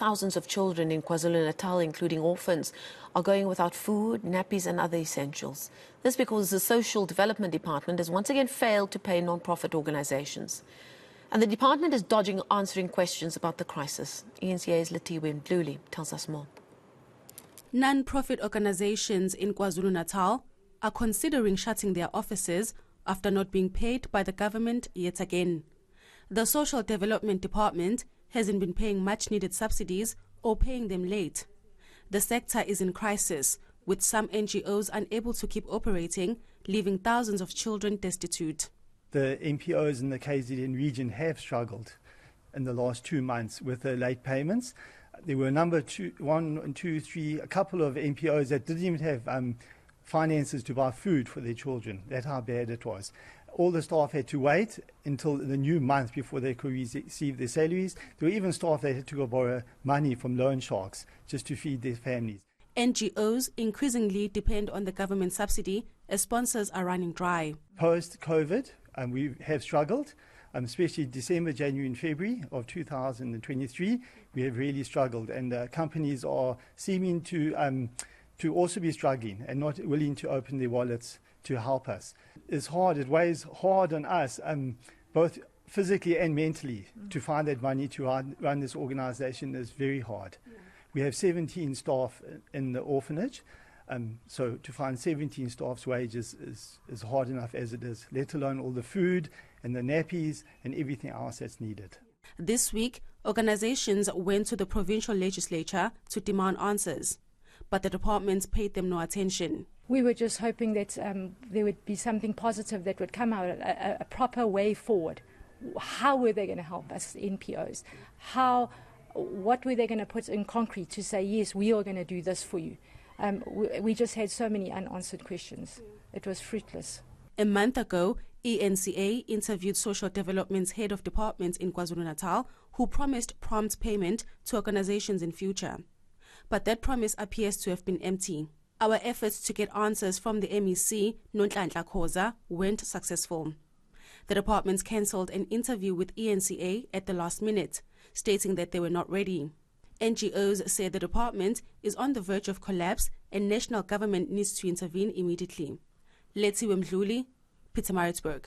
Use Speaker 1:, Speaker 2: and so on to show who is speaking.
Speaker 1: Thousands of children in KwaZulu-Natal, including orphans, are going without food, nappies and other essentials. This because the Social Development Department has once again failed to pay non-profit organizations. And the department is dodging answering questions about the crisis. eNCA's Lethiwe Mdluli tells us more.
Speaker 2: Non-profit organizations in KwaZulu-Natal are considering shutting their offices after not being paid by the government yet again. The Social Development Department hasn't been paying much-needed subsidies or paying them late. The sector is in crisis, with some NGOs unable to keep operating, leaving thousands of children destitute.
Speaker 3: The NPOs in the KZN region have struggled in the last 2 months with the late payments. There were a couple of NPOs that didn't even have finances to buy food for their children. That's how bad it was. All the staff had to wait until the new month before they could receive their salaries. There were even staff that had to go borrow money from loan sharks just to feed their families.
Speaker 2: NGOs increasingly depend on the government subsidy as sponsors are running dry.
Speaker 3: Post-COVID, we have struggled, especially December, January and February of 2023. We have really struggled, and companies are seeming to also be struggling and not willing to open their wallets to help us. It's hard, it weighs hard on us, both physically and mentally, to find that money to run this organization is very hard. We have 17 staff in the orphanage, so to find 17 staff's wages is hard enough as it is, let alone all the food and the nappies and everything else that's needed.
Speaker 2: This week, organizations went to the provincial legislature to demand answers, but the department paid them no attention.
Speaker 4: We were just hoping that there would be something positive that would come out, a proper way forward. How were they going to help us, NPOs? What were they going to put in concrete to say, yes, we are going to do this for you? We just had so many unanswered questions. It was fruitless.
Speaker 2: A month ago, eNCA interviewed Social Development's head of department in KwaZulu-Natal, who promised prompt payment to organizations in future. But that promise appears to have been empty. Our efforts to get answers from the MEC, Nonhlanhla Khoza, weren't successful. The department cancelled an interview with eNCA at the last minute, stating that they were not ready. NGOs say the department is on the verge of collapse and national government needs to intervene immediately. Lethiwe Mdluli, Pietermaritzburg.